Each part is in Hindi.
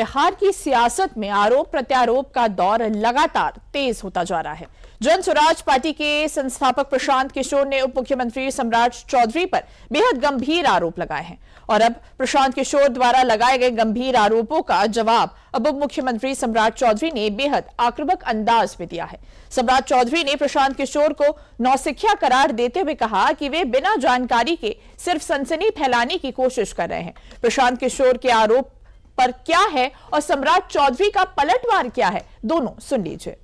बिहार की सियासत में आरोप प्रत्यारोप का दौर लगातार तेज होता जा रहा है। जन स्वराज पार्टी के संस्थापक प्रशांत किशोर ने उप मुख्यमंत्री सम्राट चौधरी पर बेहद गंभीर आरोप लगाए हैं और अब प्रशांत किशोर द्वारा लगाए गए गंभीर आरोपों का जवाब अब उप मुख्यमंत्री सम्राट चौधरी ने बेहद आक्रामक अंदाज में दिया है। सम्राट चौधरी ने प्रशांत किशोर को नौसिखिया करार देते हुए कहा कि वे बिना जानकारी के सिर्फ सनसनी फैलाने की कोशिश कर रहे हैं। प्रशांत किशोर के आरोप पर क्या है और सम्राट चौधरी का पलटवार क्या है, दोनों सुन लीजिए।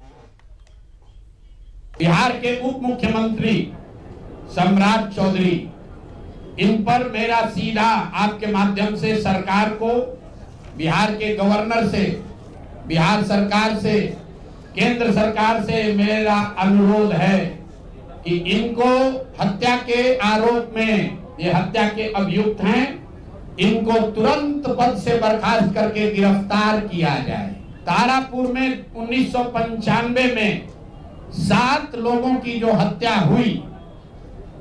बिहार के उप मुख्यमंत्री सम्राट चौधरी, इन पर मेरा सीधा आपके माध्यम से सरकार को, बिहार के गवर्नर से, बिहार सरकार से, केंद्र सरकार से मेरा अनुरोध है कि इनको हत्या के आरोप में, ये हत्या के अभियुक्त हैं, इनको तुरंत पद से बर्खास्त करके गिरफ्तार किया जाए। तारापुर में 1995 में 7 लोगों की जो हत्या हुई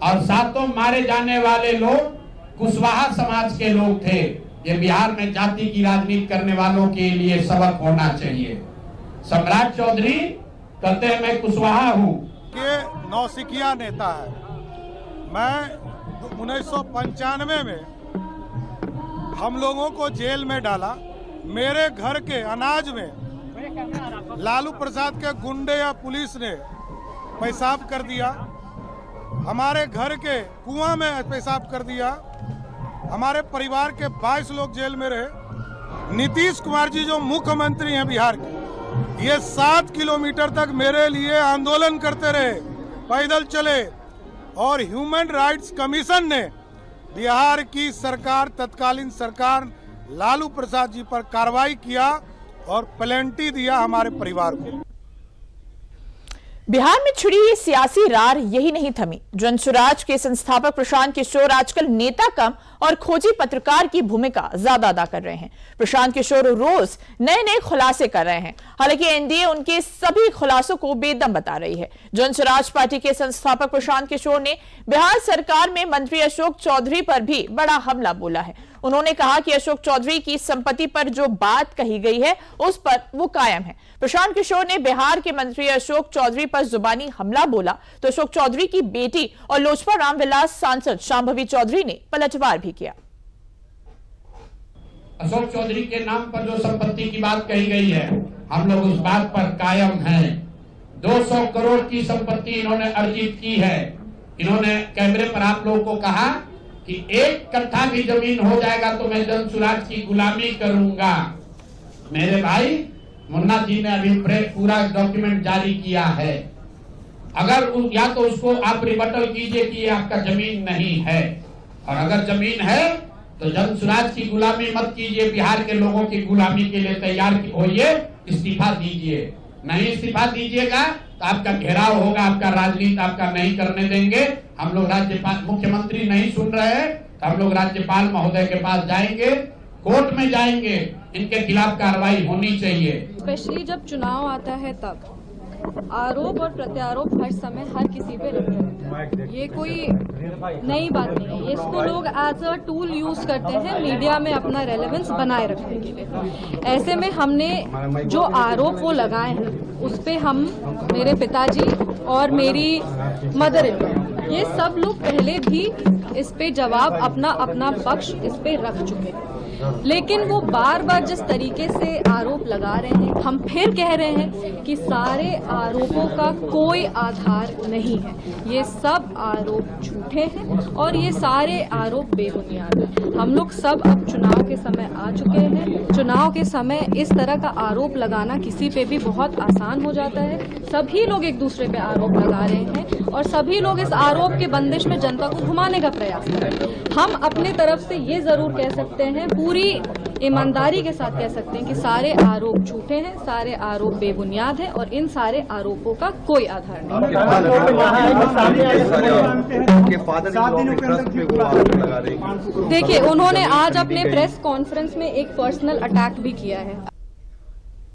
और 7 मारे जाने वाले लोग कुशवाहा समाज के लोग थे। ये बिहार में जाति की राजनीति करने वालों के लिए सबक होना चाहिए। सम्राट चौधरी कहते हैं मैं कुशवाहा हूँ, ये नौसिखिया नेता है। मैं 1995 में हम लोगों को जेल में डाला। मेरे घर के अनाज में लालू प्रसाद के गुंडे या पुलिस ने पेशाब कर दिया। हमारे घर के कुआं में पेशाब कर दिया। हमारे परिवार के 22 लोग जेल में रहे। नीतीश कुमार जी जो मुख्यमंत्री हैं बिहार के, ये 7 किलोमीटर तक मेरे लिए आंदोलन करते रहे, पैदल चले और ह्यूमन राइट्स कमीशन ने बिहार की सरकार, तत्कालीन सरकार लालू प्रसाद जी पर कार्रवाई किया और प्लेंटी दिया हमारे परिवार को। बिहार में छिड़ी ये सियासी रार यही नहीं थमी। जन स्वराज के संस्थापक प्रशांत किशोर आजकल नेता कम और खोजी पत्रकार की भूमिका ज्यादा अदा कर रहे हैं। प्रशांत किशोर रोज नए नए खुलासे कर रहे हैं, हालांकि एनडीए उनके सभी खुलासों को बेदम बता रही है। जन स्वराज पार्टी के संस्थापक प्रशांत किशोर ने बिहार सरकार में मंत्री अशोक चौधरी पर भी बड़ा हमला बोला है। उन्होंने कहा कि अशोक चौधरी की संपत्ति पर जो बात कही गई है उस पर वो कायम है। प्रशांत किशोर ने बिहार के मंत्री अशोक चौधरी पर जुबानी हमला बोला तो अशोक चौधरी की बेटी और लोजपा रामविलास सांसद शांभवी चौधरी ने पलटवार भी किया। अशोक चौधरी के नाम पर जो संपत्ति की बात कही गई है, हम लोग उस बात पर कायम हैं। 200 करोड़ की संपत्ति इन्होंने अर्जित की है। इन्होंने कैमरे पर आप लोगों को कहा कि 1 कट्ठा भी जमीन हो जाएगा तो मैं जन स्वराज की गुलामी करूंगा। मेरे भाई मुन्ना जी ने अभी पूरा डॉक्यूमेंट जारी किया है। अगर या तो उसको आप रिबटल कीजिए कि ये आपका जमीन नहीं है, और अगर जमीन है तो जन स्वराज की गुलामी मत कीजिए, बिहार के लोगों की गुलामी के लिए तैयार होइए, इस्तीफा दीजिए। नहीं इस्तीफा दीजिएगा तो आपका घेराव होगा, आपका राजनीति आपका नहीं करने देंगे। हम लोग राज्यपाल, मुख्यमंत्री नहीं सुन रहे हैं तो हम लोग राज्यपाल महोदय के पास जाएंगे, कोर्ट में जाएंगे, इनके खिलाफ कार्रवाई होनी चाहिए। स्पेशली जब चुनाव आता है तब आरोप और प्रत्यारोप हर समय हर किसी पे लगते रहते हैं। ये कोई नई बात नहीं है। इसको लोग एज अ टूल यूज करते हैं मीडिया में अपना रेलेवेंस बनाए रखने के लिए। ऐसे में हमने जो आरोप वो लगाए हैं उस पे हम, मेरे पिताजी और मेरी मदर इन लॉ, ये सब लोग पहले भी इस पे जवाब अपना अपना पक्ष इस पे रख चुके हैं। लेकिन वो बार बार जिस तरीके से आरोप लगा रहे हैं, हम फिर कह रहे हैं कि सारे आरोपों का कोई आधार नहीं है। ये सब आरोप झूठे हैं और ये सारे आरोप बेबुनियाद हैं। हम लोग सब अब चुनाव के समय आ चुके हैं। चुनाव के समय इस तरह का आरोप लगाना किसी पे भी बहुत आसान हो जाता है। सभी लोग एक दूसरे पे आरोप लगा रहे हैं और सभी लोग इस आरोप के बंदिश में जनता को घुमाने का प्रयास कर रहे हैं। हम अपने तरफ से ये जरूर कह सकते हैं, पूरी ईमानदारी के साथ कह सकते हैं कि सारे आरोप झूठे हैं, सारे आरोप बेबुनियाद हैं और इन सारे आरोपों का कोई आधार नहीं। देखिए, उन्होंने आज अपने प्रेस कॉन्फ्रेंस में एक पर्सनल अटैक भी किया है।